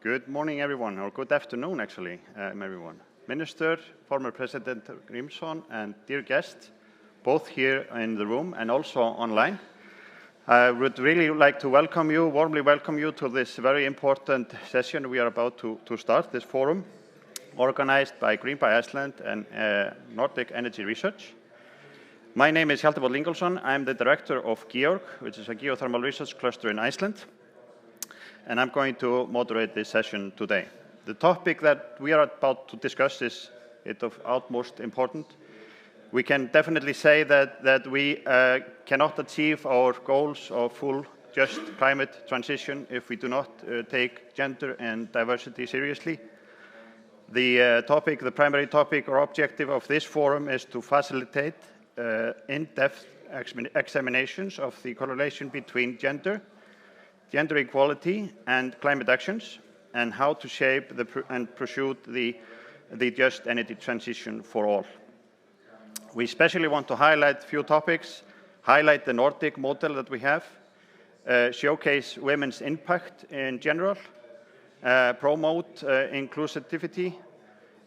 Good morning, everyone, or good afternoon, actually, everyone. Minister, former President Grímsdóttir, and dear guests, both here in the room and also online. I would really like to warmly welcome you to this very important session we are about to start, this forum, organized by Green by Iceland and Nordic Energy Research. My name is Guðlaugur Ingólfsson. I'm the director of Guðbjörg, which is a geothermal research cluster in Iceland, and I'm going to moderate this session today. The topic that we are about to discuss is of utmost importance. We can definitely say that we cannot achieve our goals of full just climate transition if we do not take gender and diversity seriously. The primary topic or objective of this forum is to facilitate in-depth examinations of the correlation between gender equality and climate actions, and how to shape and pursue the just energy transition for all. We especially want to highlight a few topics, highlight the Nordic model that we have, showcase women's impact in general, promote inclusivity,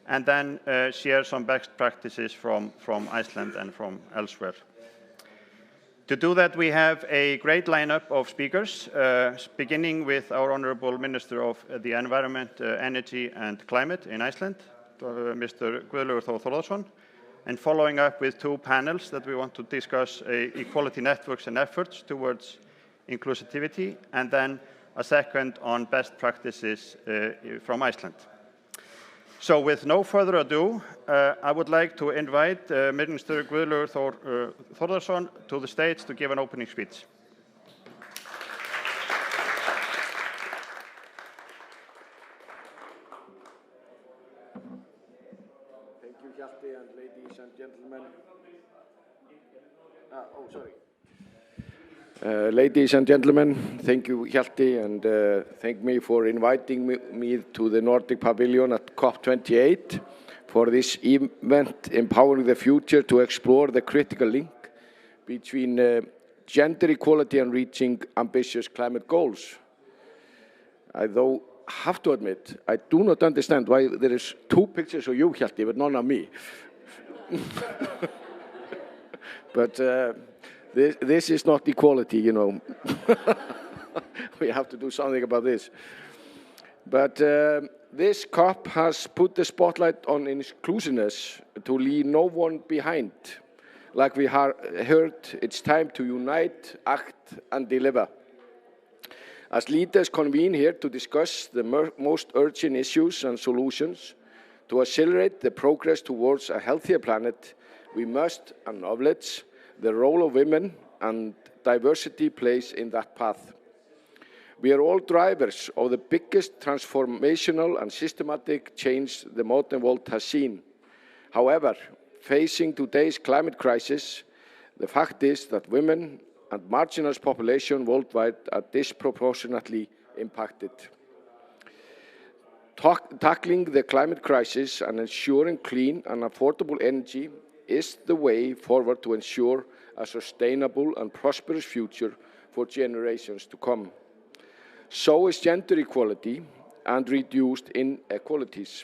and then share some best practices from Iceland and from elsewhere. To do that, we have a great lineup of speakers, beginning with our Honourable Minister of the Environment, Energy and Climate in Iceland, Mr. Guðlaugur Þórðarson, and following up with two panels that we want to discuss equality networks and efforts towards inclusivity, and then a second on best practices from Iceland. So with no further ado, I would like to invite Minister Guðlaugur Þórðarson to the stage to give an opening speech. Thank you, Hjalti, and ladies and gentlemen. Ladies and gentlemen, thank you, Hjalti, and thank me for inviting me to the Nordic Pavilion at COP28 for this event, Empowering the Future, to explore the critical link between gender equality and reaching ambitious climate goals. I, though, have to admit, I do not understand why there is two pictures of you, Hjalti, but none of me. But this is not equality, you know. We have to do something about this. But this COP has put the spotlight on inclusiveness to leave no one behind. Like we heard, it's time to unite, act, and deliver. As leaders convene here to discuss the most urgent issues and solutions to accelerate the progress towards a healthier planet, we must acknowledge the role of women and diversity plays in that path. We are all drivers of the biggest transformational and systematic change the modern world has seen. However, facing today's climate crisis, the fact is that women and marginalized population worldwide are disproportionately impacted. Tackling the climate crisis and ensuring clean and affordable energy is the way forward to ensure a sustainable and prosperous future for generations to come. So is gender equality and reduced inequalities.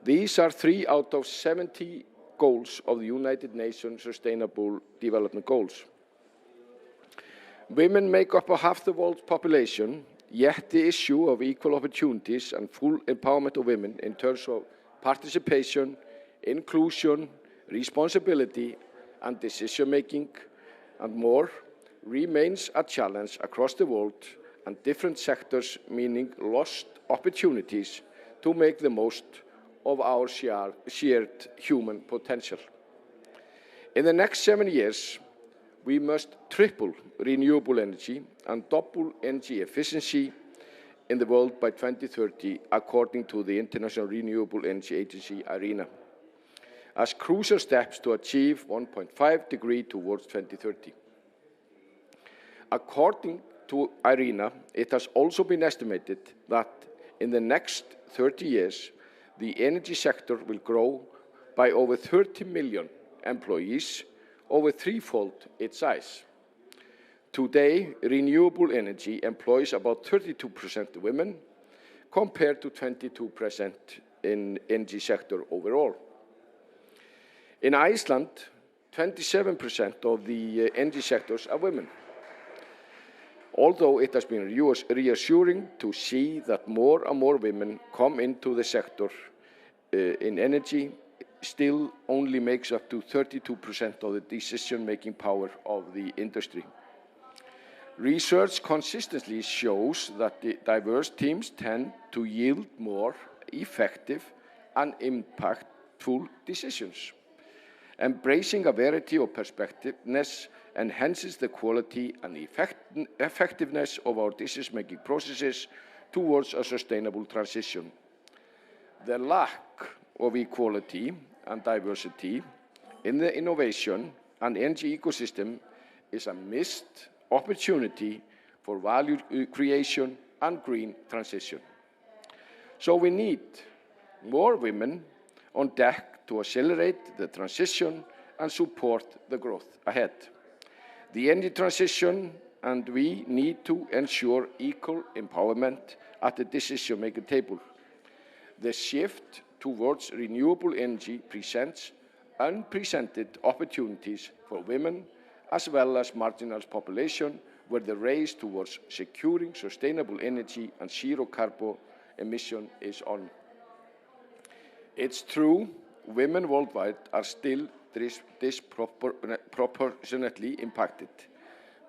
These are 3 out of 70 goals of the United Nations Sustainable Development Goals. Women make up half the world's population, yet the issue of equal opportunities and full empowerment of women in terms of participation, inclusion, responsibility and decision-making and more remains a challenge across the world, and different sectors meaning lost opportunities to make the most of our shared human potential. In the next 7 years, we must triple renewable energy and double energy efficiency in the world by 2030, according to the International Renewable Energy Agency, IRENA, as crucial steps to achieve 1.5 degrees towards 2030. According to IRENA, it has also been estimated that in the next 30 years, the energy sector will grow by over 30 million employees, over threefold its size. Today, renewable energy employs about 32% women, compared to 22% in energy sector overall. In Iceland, 27% of the energy sectors are women. Although it has been reassuring to see that more and more women come into the sector in energy, still only makes up to 32% of the decision-making power of the industry. Research consistently shows that the diverse teams tend to yield more effective and impactful decisions. Embracing a variety of perspectiveness enhances the quality and effectiveness of our decision-making processes towards a sustainable transition. The lack of equality and diversity in the innovation and energy ecosystem is a missed opportunity for value creation and green transition. So we need more women on deck to accelerate the transition and support the growth ahead. The energy transition, and we need to ensure equal empowerment at the decision-making table. The shift towards renewable energy presents unprecedented opportunities for women as well as marginalized population, where the race towards securing sustainable energy and zero carbon emission is on. It's true, women worldwide are still disproportionately impacted,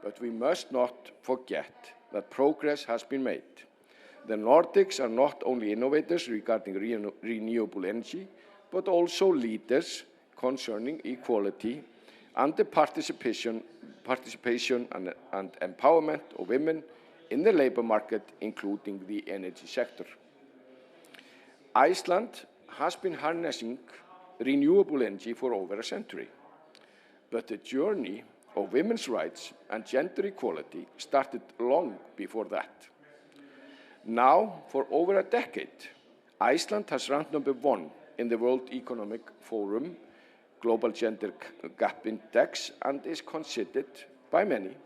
but we must not forget that progress has been made. The Nordics are not only innovators regarding renewable energy, but also leaders concerning equality and the participation and empowerment of women in the labour market, including the energy sector. Iceland has been harnessing renewable energy for over a century, but the journey of women's rights and gender equality started long before that. Now, for over a decade, Iceland has ranked #1 in the World Economic Forum Global Gender Gap Index and is considered by many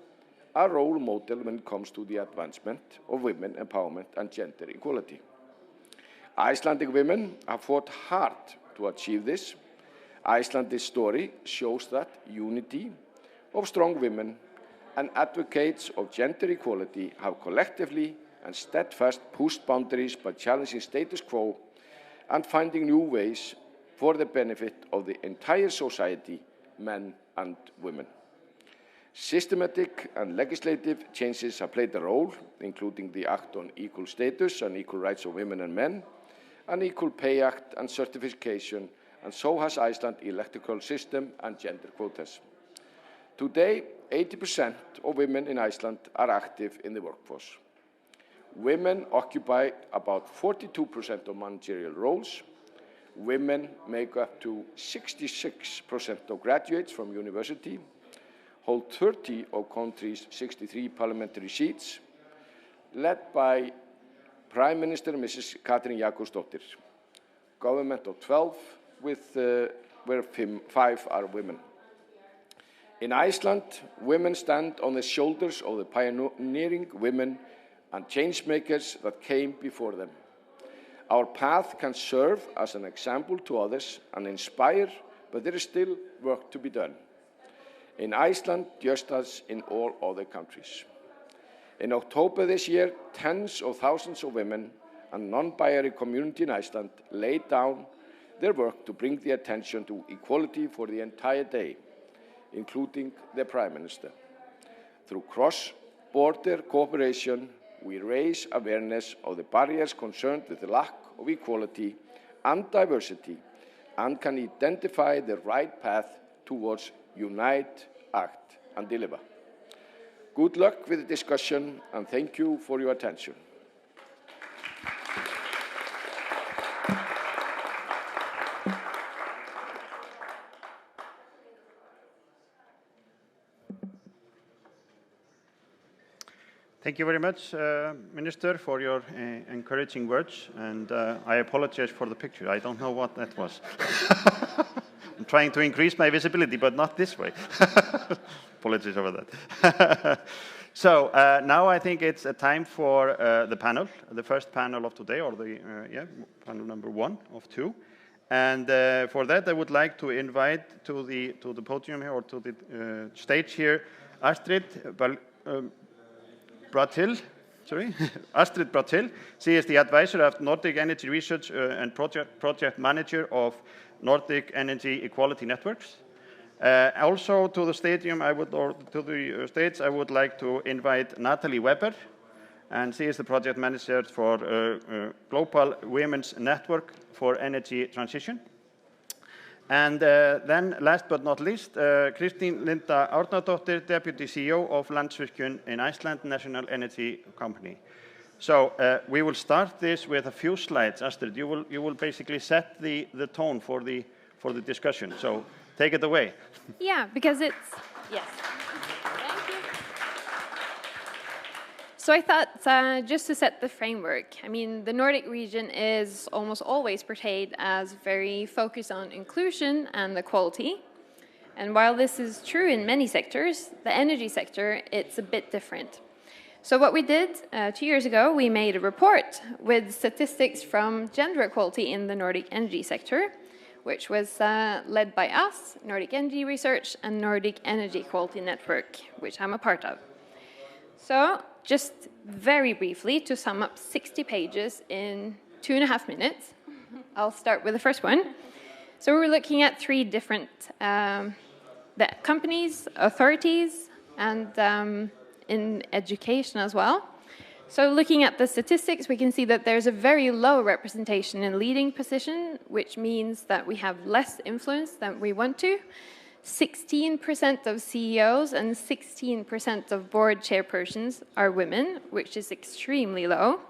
a role model when it comes to the advancement of women empowerment and gender equality. Icelandic women have fought hard to achieve this. Iceland's story shows that unity of strong women and advocates of gender equality have collectively and steadfast pushed boundaries by challenging status quo and finding new ways for the benefit of the entire society, men and women. Systematic and legislative changes have played a role, including the Act on Equal Status and Equal Rights of Women and Men, an Equal Pay Act and certification, and so has Iceland's electoral system and gender quotas. Today, 80% of women in Iceland are active in the workforce. Women occupy about 42% of managerial roles. Women make up to 66% of graduates from university, hold 30 of country's 63 parliamentary seats, led by Prime Minister Mrs. Katrín Jakobsdóttir. Government of 12, where 5 are women. In Iceland, women stand on the shoulders of the pioneering women and change-makers that came before them. Our path can serve as an example to others and inspire, but there is still work to be done. In Iceland, just as in all other countries. In October this year, tens of thousands of women and non-binary community in Iceland laid down their work to bring the attention to equality for the entire day, including the Prime Minister. Through cross-border cooperation, we raise awareness of the barriers concerned with the lack of equality and diversity and can identify the right path towards unite, act and deliver. Good luck with the discussion and thank you for your attention. Thank you very much, Minister, for your encouraging words. And I apologize for the picture. I don't know what that was. I'm trying to increase my visibility, but not this way. Apologies over that. So now I think it's a time for the panel, the first panel of today, or the panel number 1 of 2. And for that, I wowould like to invite to the podium here, or to the stage here, Astrid Bratil. Sorry, Astrid Bratil. She is the advisor of Nordic Energy Research and project manager of Nordic Energy Equality Networks. Also to the stage, I would like to invite Natalie Weber, and she is the project manager for Global Women's Network for Energy Transition. And then, last but not least, Kristín Linda Árnadóttir, Deputy CEO of Landsvirkjun in Iceland, National Energy Company. So we will start this with a few slides. Astrid, you will basically set the tone for the discussion. So take it away. Yeah, because it's, yes. Thank you. So I thought, just to set the framework, I mean, the Nordic region is almost always portrayed as very focused on inclusion and equality. And while this is true in many sectors, the energy sector, it's a bit different. So what we did 2 years ago, we made a report with statistics from gender equality in the Nordic energy sector, which was led by us, Nordic Energy Research, and Nordic Energy Equality Network, which I'm a part of. So, just very briefly, to sum up 60 pages in 2.5 minutes, I'll start with the first one. So we're looking at 3 different the companies, authorities, and in education as well. So looking at the statistics, we can see that there's a very low representation in leading position, which means that we have less influence than we want to. 16% of CEOs and 16% of board chairpersons are women, which is extremely low.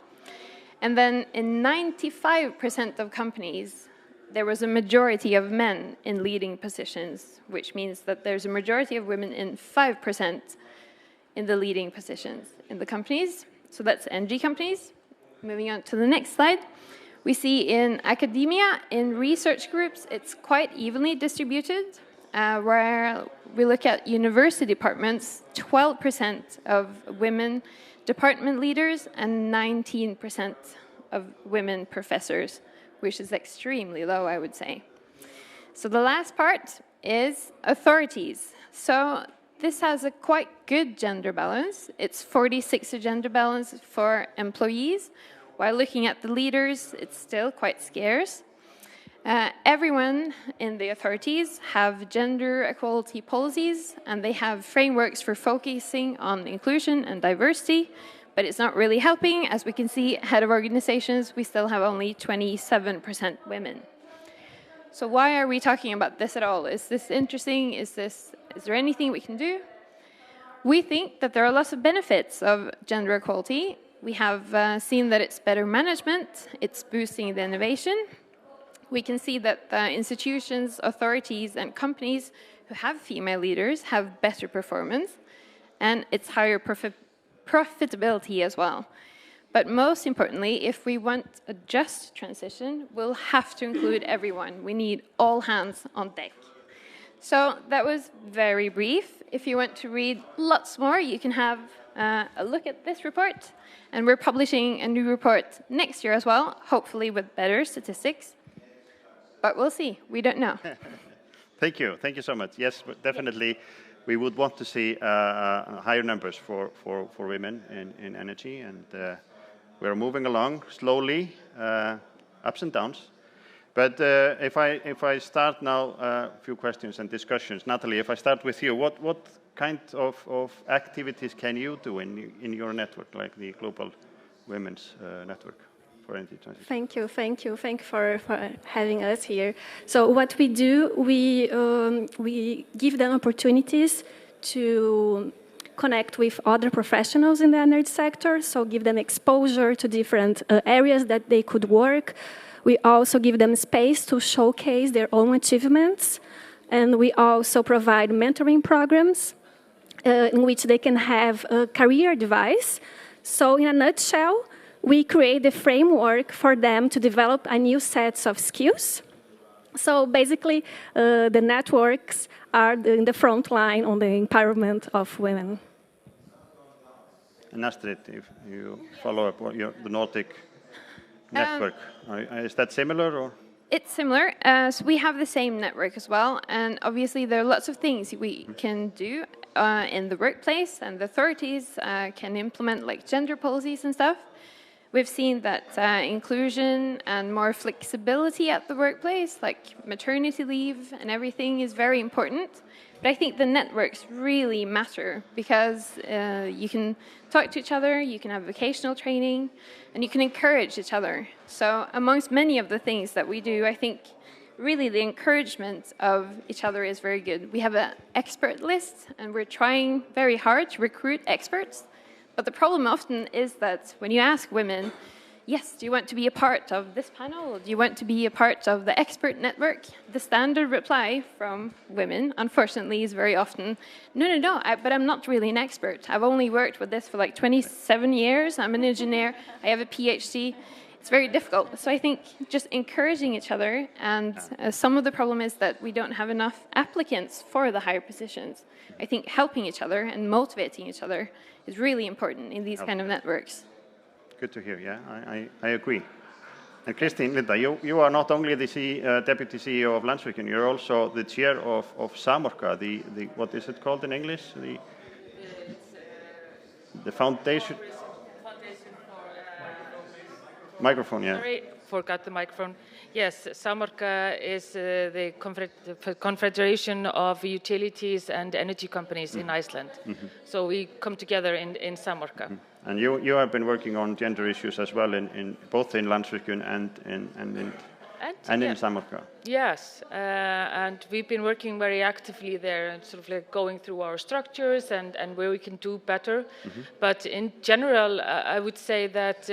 And then in 95% of companies, there was a majority of men in leading positions, which means that there's a majority of women in 5% in the leading positions in the companies. So that's energy companies. Moving on to the next slide. We see in academia, in research groups, it's quite evenly distributed. Where we look at university departments, 12% of women department leaders and 19% of women professors, which is extremely low, I would say. So the last part is authorities. So this has a quite good gender balance. It's 46 gender balance for employees, while looking at the leaders, it's still quite scarce. Everyone in the authorities have gender equality policies, and they have frameworks for focusing on inclusion and diversity, but it's not really helping. As we can see, head of organizations, we still have only 27% women. So why are we talking about this at all? Is this interesting? Is there anything we can do? We think that there are lots of benefits of gender equality. We have seen that it's better management, it's boosting the innovation. We can see that the institutions, authorities, and companies who have female leaders have better performance, and it's higher profitability as well. But most importantly, if we want a just transition, we'll have to include everyone. We need all hands on deck. So that was very brief. If you want to read lots more, you can have a look at this report. And we're publishing a new report next year as well, hopefully with better statistics. But we'll see. We don't know. Thank you. Thank you so much. Yes, definitely. We would want to see higher numbers for women in energy. And we're moving along slowly, ups and downs. But if I start now, a few questions and discussions. Natalie, if I start with you, what kind of activities can you do in your network, like the Global Women's Network? Thank you for having us here. So what we do, we give them opportunities to connect with other professionals in the energy sector, so give them exposure to different areas that they could work. We also give them space to showcase their own achievements, and we also provide mentoring programs in which they can have a career advice. So in a nutshell, we create the framework for them to develop a new set of skills. So basically, the networks are in the front line on the empowerment of women. And Astrid, if you follow up the Nordic network, is that similar or? It's similar. So we have the same network as well, and obviously there are lots of things we can do in the workplace, and the authorities can implement like gender policies and stuff. We've seen that inclusion and more flexibility at the workplace, like maternity leave and everything, is very important. But I think the networks really matter because you can talk to each other, you can have vocational training, and you can encourage each other. So amongst many of the things that we do, I think really the encouragement of each other is very good. We have an expert list, and we're trying very hard to recruit experts. But the problem often is that when you ask women, yes, do you want to be a part of this panel? Do you want to be a part of the expert network? The standard reply from women, unfortunately, is very often, no, but I'm not really an expert. I've only worked with this for like 27 years. I'm an engineer. I have a PhD. It's very difficult. So I think just encouraging each other, and some of the problem is that we don't have enough applicants for the higher positions. I think helping each other and motivating each other is really important in these kind of networks. Good to hear, yeah, I agree. And Kristín, Linda, you are not only the Deputy CEO of Landsvirkjun, you're also the chair of Samorka, the what is it called in English? The foundation. Foundation for microphone, yeah. Sorry, forgot the microphone. Yes, Samorka is the Confederation of Utilities and Energy Companies in Iceland. Mm-hmm. So we come together in Samorka. Mm-hmm. And you have been working on gender issues as well, in both in Landsvirkjun and in Samorka. Yes, and we've been working very actively there, and sort of like going through our structures and where we can do better. Mm-hmm. But in general, I would say that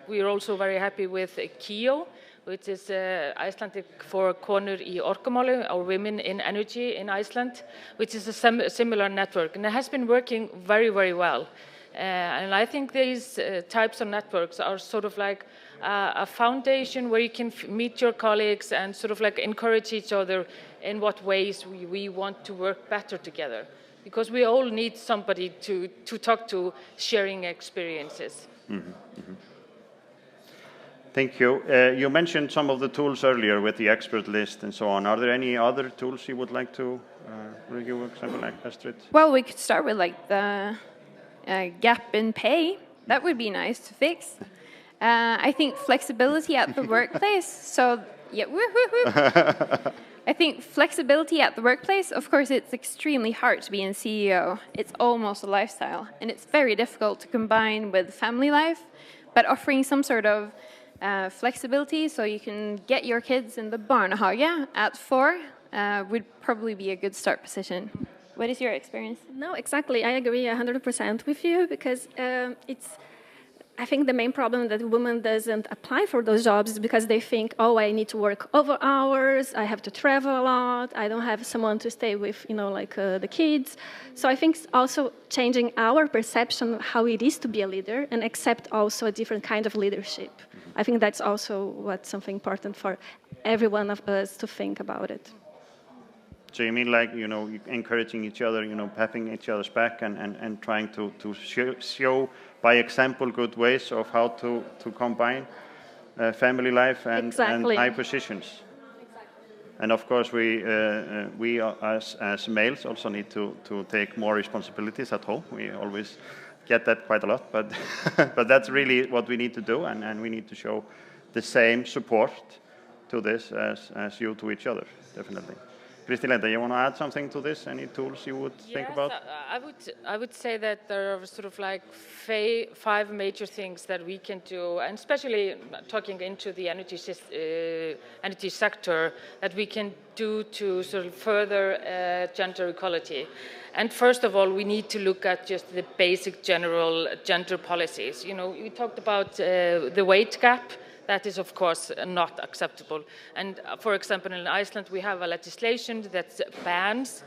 we are also very happy with KIO, which is Icelandic for Konur í Orkumáli, or Women in Energy in Iceland, which is a similar network, and it has been working very, very well. And I think these types of networks are sort of like a foundation where you can meet your colleagues and sort of like encourage each other in what ways we want to work better together. Because we all need somebody to talk to, sharing experiences. Mm-hmm. Mm-hmm. Thank you. You mentioned some of the tools earlier with the expert list and so on. Are there any other tools you would like to review, example, like Astrid? Well, we could start with like the gap in pay. That would be nice to fix. I think flexibility at the workplace. So, yeah, I think flexibility at the workplace, of course, it's extremely hard to be a CEO. It's almost a lifestyle. And it's very difficult to combine with family life. But offering some sort of flexibility so you can get your kids in the barnehage at 4 would probably be a good start position. What is your experience? No, exactly. I agree 100% with you because I think the main problem that women doesn't apply for those jobs is because they think, oh, I need to work over hours, I have to travel a lot, I don't have someone to stay with, the kids. So I think it's also changing our perception of how it is to be a leader and accept also a different kind of leadership. I think that's also something important for every one of us to think about it. So you mean like, encouraging each other, patting each other's back and trying to show by example good ways of how to combine family life and high positions. Exactly. And of course we as males also need to take more responsibilities at home. We always get that quite a lot, but but that's really what we need to do, and we need to show the same support to this as you to each other, definitely. Kristín, do you want to add something to this? Any tools you would think about? I would say that there are sort of like 5 major things that we can do, and especially talking into the energy sector, that we can do to sort of further gender equality. And first of all, we need to look at just the basic general gender policies. We talked about the wage gap. That is, of course, not acceptable. And for example, in Iceland, we have a legislation that bans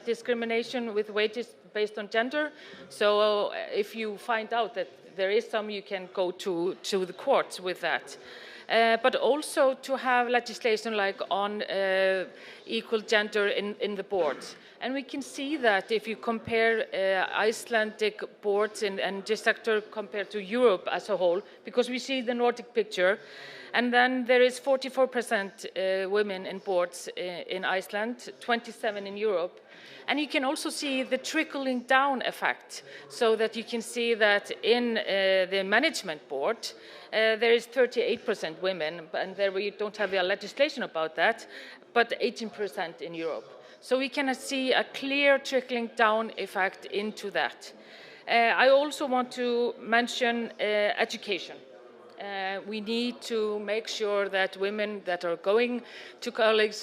discrimination with wages based on gender. So if you find out that there is some, you can go to the courts with that. but also to have legislation like on equal gender in the boards. And we can see that if you compare Icelandic boards in this sector compared to Europe as a whole, because we see the Nordic picture, and then there is 44% women in boards in Iceland, 27% in Europe. And you can also see the trickling down effect, so that you can see that in the management board, there is 38% women, and there we don't have a legislation about that, but 18% in Europe. So we can see a clear trickling down effect into that. I also want to mention education. We need to make sure that women that are going to college,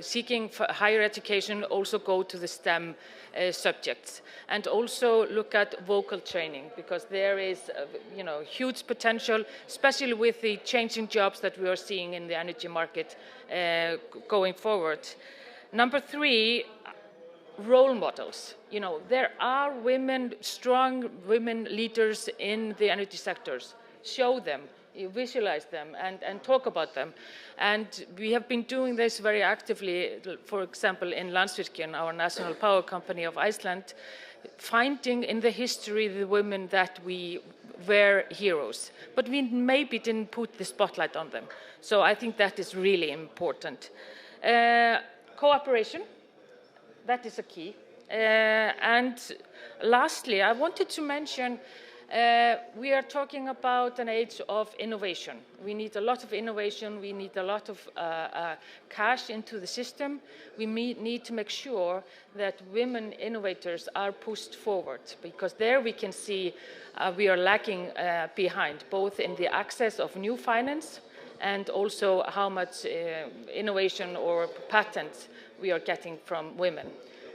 seeking for higher education, also go to the STEM subjects, and also look at vocal training, because there is huge potential, especially with the changing jobs that we are seeing in the energy market going forward. Number 3, role models. There are women, strong women leaders in the energy sectors. Show them, you visualize them, and talk about them. And we have been doing this very actively, for example, in Landsvirkjun, our national power company of Iceland, finding in the history the women that we were heroes. But we maybe didn't put the spotlight on them. So I think that is really important. Cooperation, that is a key. And lastly, I wanted to mention we are talking about an age of innovation. We need a lot of innovation. We need a lot of cash into the system. We need to make sure that women innovators are pushed forward, because there we can see we are lagging behind, both in the access of new finance and also how much innovation or patents we are getting from women.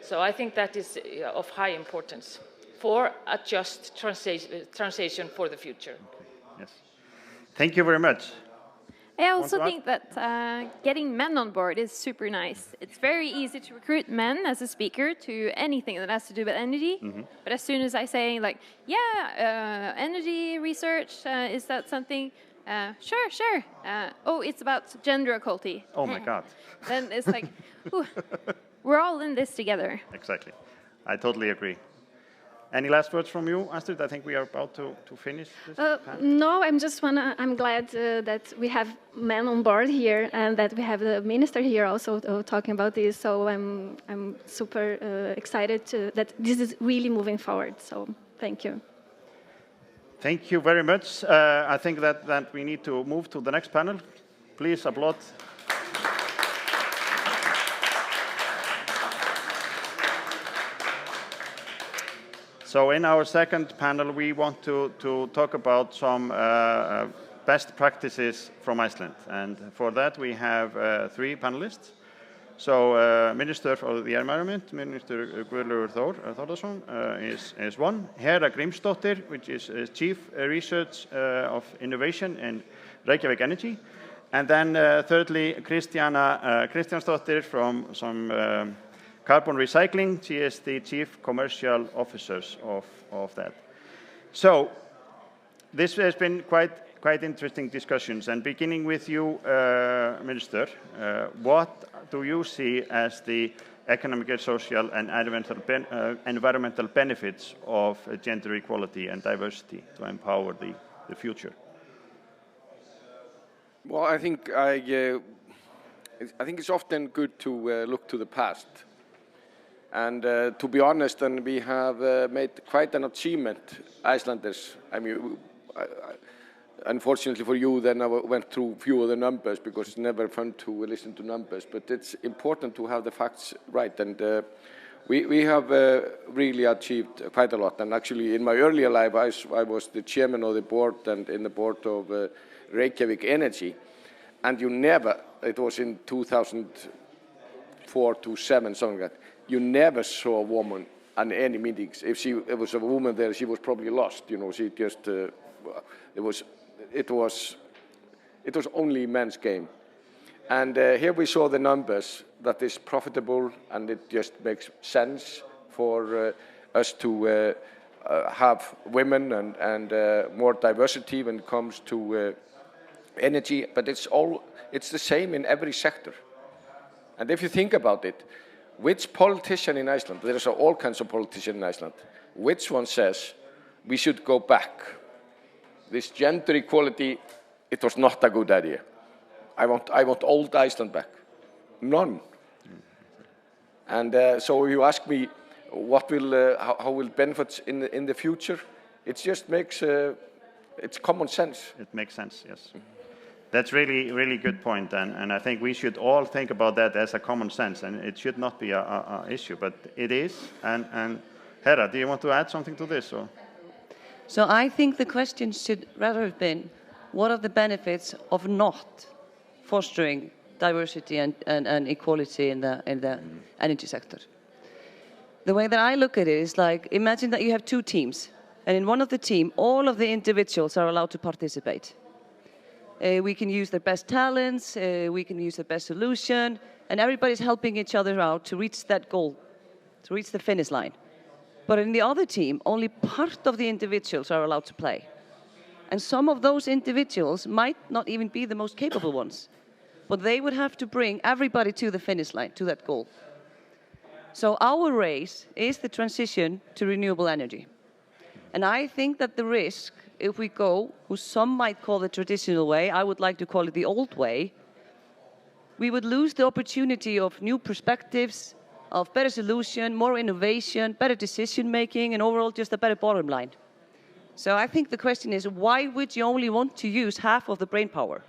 So I think that is of high importance for a just transition for the future. Okay. Yes. Thank you very much. I also think that getting men on board is super nice. It's very easy to recruit men as a speaker to anything that has to do with energy. Mm-hmm. But as soon as I say, like, energy research, is that something? Sure. Oh, it's about gender equality. Oh, my God. Then it's like, we're all in this together. Exactly. I totally agree. Any last words from you, Astrid? I think we are about to finish this. No, I'm glad that we have men on board here, and that we have the minister here also talking about this. So I'm super excited that this is really moving forward. So thank you. Thank you very much. I think that we need to move to the next panel. Please applaud. So in our second panel, we want to talk about some best practices from Iceland. And for that, we have 3 panelists. So Minister for the Environment, Minister Guðlaugur Þórðarson is one. Hera Grímsdóttir, which is Chief Research of Innovation in Reykjavík Energy. And then thirdly, Kristjánsdóttir from some carbon recycling. She is the Chief Commercial Officer of that. So this has been quite interesting discussions. And beginning with you, Minister, what do you see as the economic, social, and environmental benefits of gender equality and diversity to empower the future? Well, I think it's often good to look to the past. And to be honest, and we have made quite an achievement, Icelanders. I mean, unfortunately for you, then I went through few of the numbers, because it's never fun to listen to numbers. But it's important to have the facts right. And we have really achieved quite a lot. And actually, in my earlier life, I was the chairman of the board and in the board of Reykjavík Energy. And you never, it was in 2004 to 2007, something like that. You never saw a woman at any meetings. If it was a woman there, she was probably lost. She just it was only men's game. And here we saw the numbers that is profitable, and it just makes sense for us to have women and more diversity when it comes to energy, but it's the same in every sector. And if you think about it, which politician in Iceland, there are all kinds of politicians in Iceland, which one says we should go back? This gender equality, it was not a good idea. I want old Iceland back. None. And so you ask me, what will, how will benefits in the future? It just makes, it's common sense. It makes sense, yes. That's really good point, and I think we should all think about that as a common sense, and it should not be a issue, but it is. And Hera, do you want to add something to this? Or? So I think the question should rather have been, what are the benefits of not fostering diversity and equality in the energy sector? The way that I look at it is like, imagine that you have two teams, and in one of the team, all of the individuals are allowed to participate. We can use their best talents, we can use the best solution, and everybody's helping each other out to reach that goal, to reach the finish line. But in the other team, only part of the individuals are allowed to play. And some of those individuals might not even be the most capable ones, but they would have to bring everybody to the finish line, to that goal. So our race is the transition to renewable energy. And I think that the risk, if we go, who some might call the traditional way, I would like to call it the old way, we would lose the opportunity of new perspectives, of better solution, more innovation, better decision making, and overall just a better bottom line. So I think the question is, why would you only want to use half of the brain power?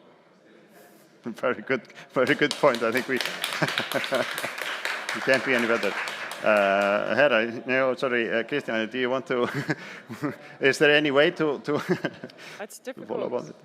Very good point. I think we can't be any better. Hera, no, sorry, Christian, do you want to? Is there any way to That's difficult. follow about it?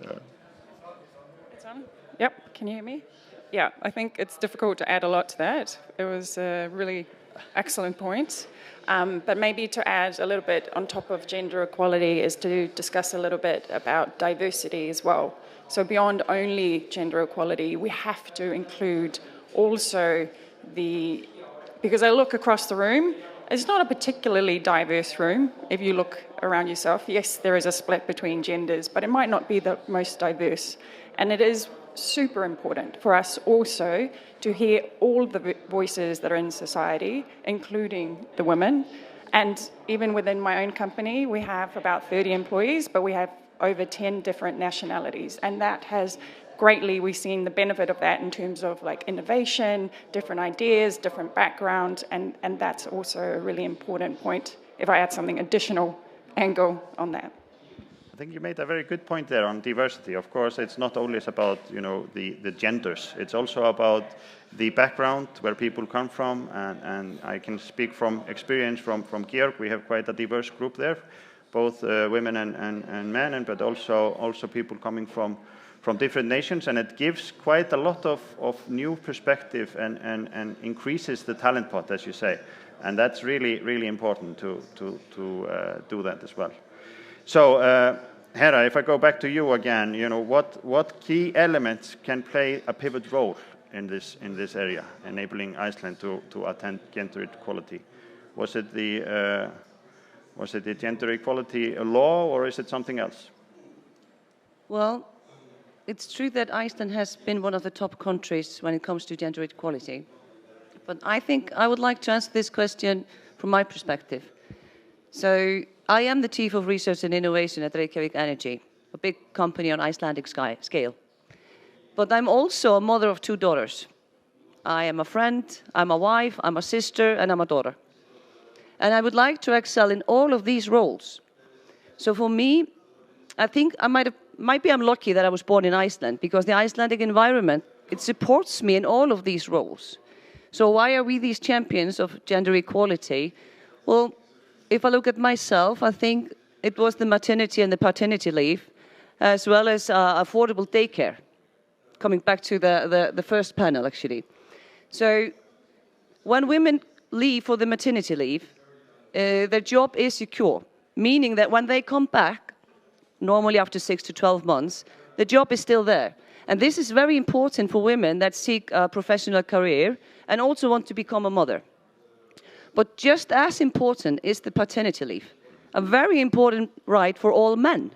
It's on? Yep. Can you hear me? Yeah, I think it's difficult to add a lot to that. It was a really excellent point. But maybe to add a little bit on top of gender equality is to discuss a little bit about diversity as well. So beyond only gender equality, we have to include also because I look across the room, it's not a particularly diverse room. If you look around yourself, yes, there is a split between genders, but it might not be the most diverse. And it is super important for us also to hear all the voices that are in society, including the women. And even within my own company, we have about 30 employees, but we have over 10 different nationalities. And that has greatly, we've seen the benefit of that in terms of like innovation, different ideas, different backgrounds, and that's also a really important point if I add something additional angle on that. I think you made a very good point there on diversity. Of course, it's not only about the genders. It's also about the background where people come from, and I can speak from experience from Guðbjörg. We have quite a diverse group there, both women and men, but also people coming from different nations, and it gives quite a lot of new perspective and increases the talent pot, as you say, and that's really important to do that as well. So, Hera, if I go back to you again, what key elements can play a pivot role in this area, enabling Iceland to attain gender equality? Was it the gender equality law, or is it something else? Well, it's true that Iceland has been one of the top countries when it comes to gender equality. But I think I would like to answer this question from my perspective. So I am the Chief of Research and Innovation at Reykjavík Energy, a big company on Icelandic scale. But I'm also a mother of 2 daughters. I am a friend, I'm a wife, I'm a sister, and I'm a daughter. And I would like to excel in all of these roles. So for me, I think maybe I'm lucky that I was born in Iceland, because the Icelandic environment, it supports me in all of these roles. So why are we these champions of gender equality? Well, if I look at myself, I think it was the maternity and the paternity leave, as well as affordable daycare, coming back to the first panel, actually. So when women leave for the maternity leave, their job is secure, meaning that when they come back, normally after 6 to 12 months, the job is still there. And this is very important for women that seek a professional career and also want to become a mother. But just as important is the paternity leave, a very important right for all men.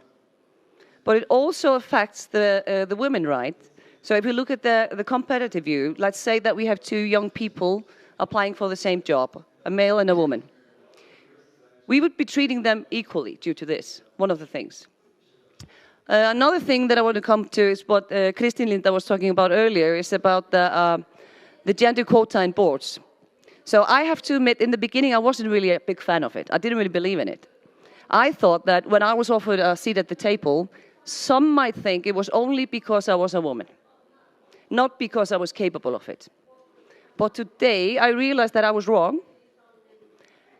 but it also affects the women, right? So if you look at the competitive view, let's say that we have two young people applying for the same job, a male and a woman. We would be treating them equally due to this, one of the things. Another thing that I want to come to is what Kristín Linda was talking about earlier, is about the gender quota in boards. So I have to admit, in the beginning, I wasn't really a big fan of it. I didn't really believe in it. I thought that when I was offered a seat at the table, some might think it was only because I was a woman, not because I was capable of it. But today, I realized that I was wrong.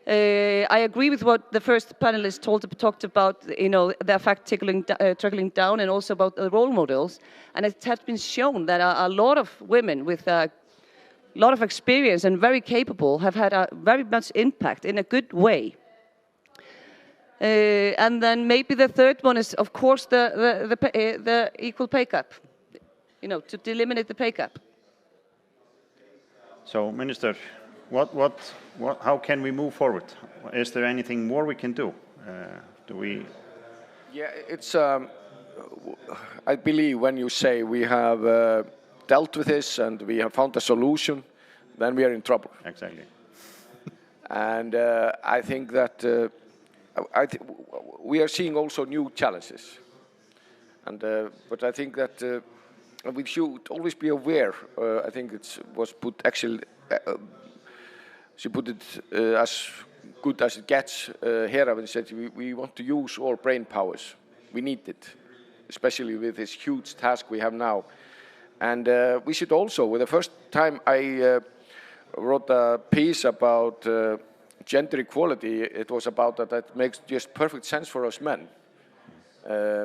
I agree with what the first panelist talked about, the effect trickling down, and also about the role models. And it has been shown that a lot of women with a lot of experience and very capable have had a very much impact in a good way. And then maybe the third one is, of course, the equal pay gap. To eliminate the pay gap. So, Minister, how can we move forward? Is there anything more we can do? Yeah, it's. I believe when you say we have dealt with this and we have found a solution, then we are in trouble. Exactly. And I think that we are seeing also new challenges. And but I think that we should always be aware. I think it was put actually. She put it as good as it gets, Hera, when she said we want to use all brain powers. We need it, especially with this huge task we have now. And we should also, with the first time I wrote a piece about gender equality, it was about that it makes just perfect sense for us men.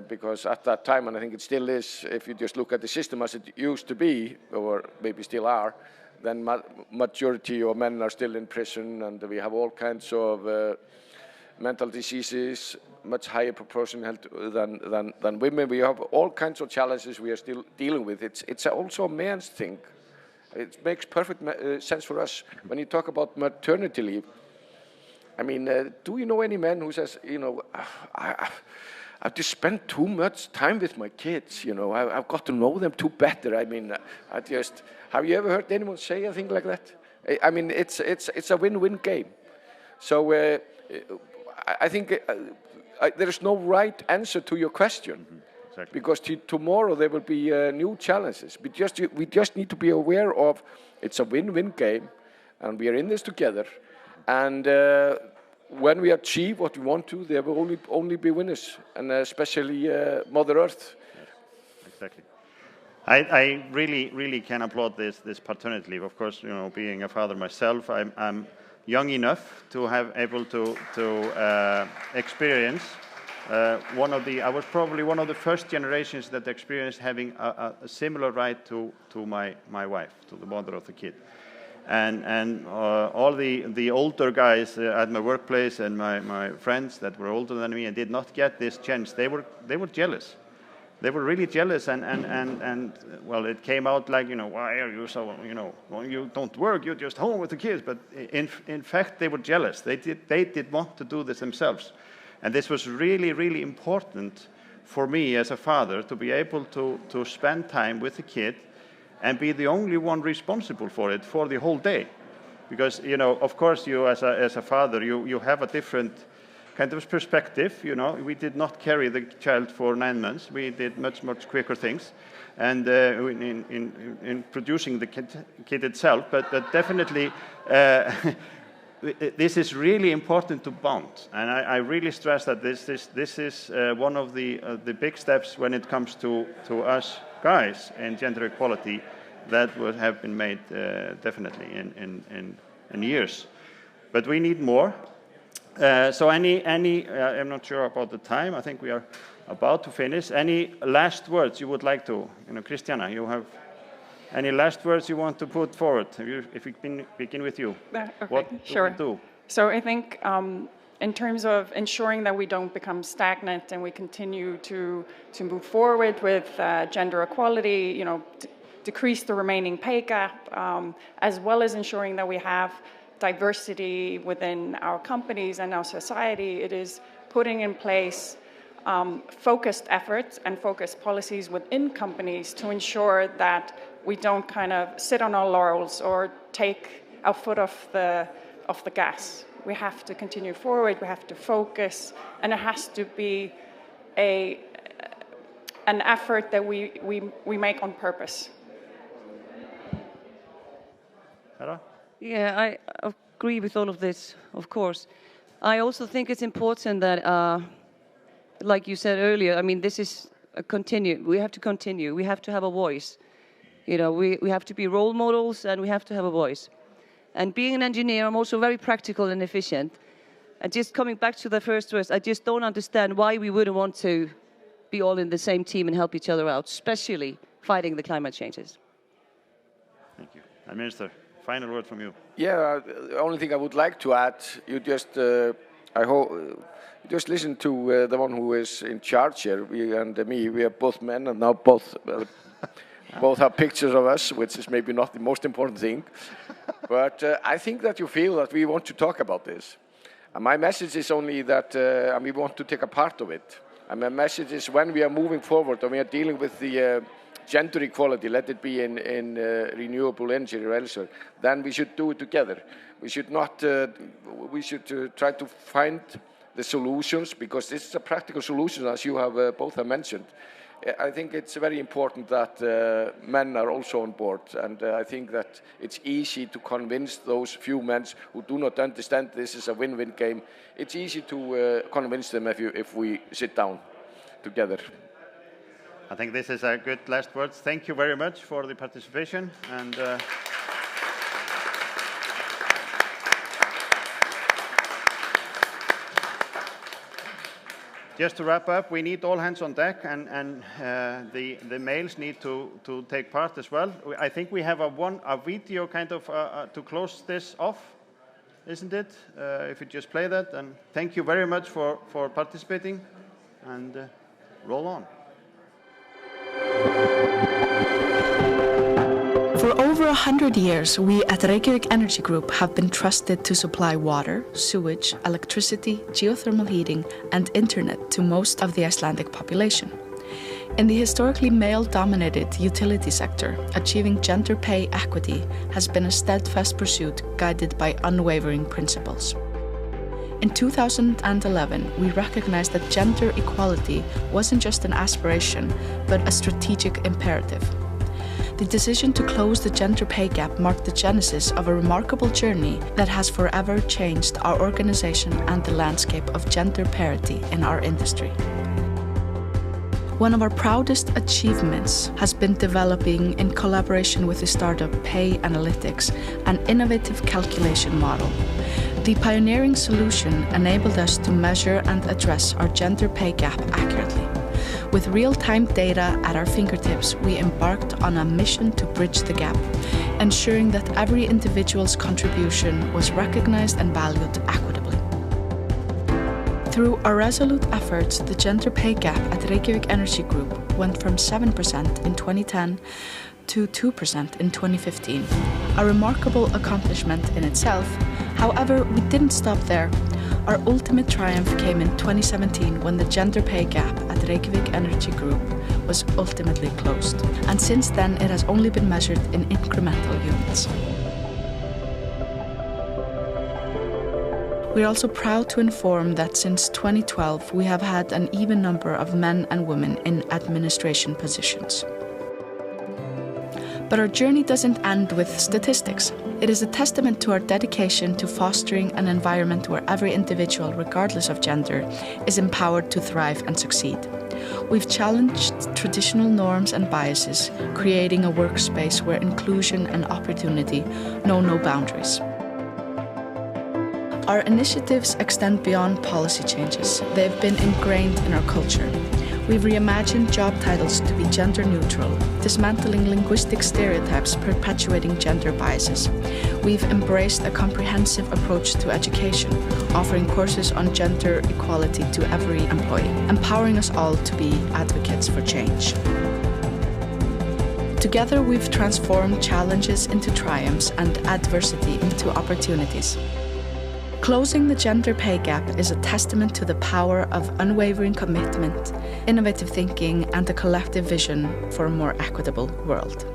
Because at that time, and I think it still is, if you just look at the system as it used to be, or maybe still are, then majority of men are still in prison, and we have all kinds of mental diseases, much higher proportion than women. We have all kinds of challenges we are still dealing with. It's also a man's thing. It makes perfect sense for us. When you talk about maternity leave, I mean, do you know any man who says, I've just spent too much time with my kids, I've got to know them too better. I mean, have you ever heard anyone say a thing like that? I mean, it's a win-win game. So I think there is no right answer to your question. Mm-hmm. Exactly. Because tomorrow there will be new challenges. We just need to be aware of it's a win-win game, and we are in this together. And when we achieve what we want to, there will only be winners, and especially Mother Earth. Exactly. I really can applaud this paternity leave. Of course, being a father myself, I'm young enough to have able to experience I was probably one of the first generations that experienced having a similar right to my wife, to the mother of the kid. And all the older guys at my workplace and my friends that were older than me and did not get this chance, they were jealous. They were really jealous, and well, it came out like, why are you so, when you don't work, you're just home with the kids. But in fact, they were jealous. They did want to do this themselves. And this was really, really important for me as a father to be able to spend time with the kid and be the only one responsible for it for the whole day. Because, of course, you as a father, you have a different kind of perspective. We did not carry the child for 9 months. We did much quicker things, and in producing the kid itself. But definitely, this is really important to bond. And I really stress that this is one of the big steps when it comes to us guys in gender equality that would have been made definitely in years. But we need more. So I'm not sure about the time. I think we are about to finish. Any last words you would like to, Christiana, you have any last words you want to put forward? If we can begin with you. Okay, what sure. do we do? So I think in terms of ensuring that we don't become stagnant and we continue to move forward with gender equality, decrease the remaining pay gap, as well as ensuring that we have diversity within our companies and our society, it is putting in place focused efforts and focused policies within companies to ensure that we don't kind of sit on our laurels or take our foot off the gas. We have to continue forward, we have to focus, and it has to be an effort that we make on purpose. Hera? Yeah, I agree with all of this, of course. I also think it's important that, like you said earlier, I mean, this is a continue. We have to continue. We have to have a voice. You know, we have to be role models, and we have to have a voice. And being an engineer, I'm also very practical and efficient. And just coming back to the first verse, I just don't understand why we wouldn't want to be all in the same team and help each other out, especially fighting the climate changes. Thank you. And Minister, final word from you. Yeah, the only thing I would like to add, you just, I hope, you just listen to the one who is in charge here. We and me, we are both men, and now both have pictures of us, which is maybe not the most important thing. But I think that you feel that we want to talk about this. And my message is only that we want to take a part of it. And my message is when we are moving forward and we are dealing with the gender equality, let it be in renewable energy or elsewhere, then we should do it together. We should not, we should try to find the solutions, because this is a practical solution, as you have both have mentioned. I think it's very important that men are also on board, and I think that it's easy to convince those few men who do not understand this is a win-win game. It's easy to convince them if we sit down together. I think this is a good last words. Thank you very much for the participation. And just to wrap up, we need all hands on deck, and the males need to take part as well. I think we have a video kind of to close this off, isn't it? If you just play that, and thank you very much for participating, and roll on. For over 100 years, we at Reykjavík Energy Group have been trusted to supply water, sewage, electricity, geothermal heating, and internet to most of the Icelandic population. In the historically male-dominated utility sector, achieving gender pay equity has been a steadfast pursuit guided by unwavering principles. In 2011, we recognized that gender equality wasn't just an aspiration, but a strategic imperative. The decision to close the gender pay gap marked the genesis of a remarkable journey that has forever changed our organization and the landscape of gender parity in our industry. One of our proudest achievements has been developing, in collaboration with the startup Pay Analytics, an innovative calculation model. The pioneering solution enabled us to measure and address our gender pay gap accurately. With real-time data at our fingertips, we embarked on a mission to bridge the gap, ensuring that every individual's contribution was recognized and valued equitably. Through our resolute efforts, the gender pay gap at Reykjavík Energy Group went from 7% in 2010 to 2% in 2015, a remarkable accomplishment in itself. However, we didn't stop there. Our ultimate triumph came in 2017 when the gender pay gap at Reykjavík Energy Group was ultimately closed. And since then, it has only been measured in incremental units. We're also proud to inform that since 2012, we have had an even number of men and women in administration positions. But our journey doesn't end with statistics. It is a testament to our dedication to fostering an environment where every individual, regardless of gender, is empowered to thrive and succeed. We've challenged traditional norms and biases, creating a workspace where inclusion and opportunity know no boundaries. Our initiatives extend beyond policy changes. They've been ingrained in our culture. We've reimagined job titles to be gender neutral, dismantling linguistic stereotypes perpetuating gender biases. We've embraced a comprehensive approach to education, offering courses on gender equality to every employee, empowering us all to be advocates for change. Together, we've transformed challenges into triumphs and adversity into opportunities. Closing the gender pay gap is a testament to the power of unwavering commitment, innovative thinking, and a collective vision for a more equitable world.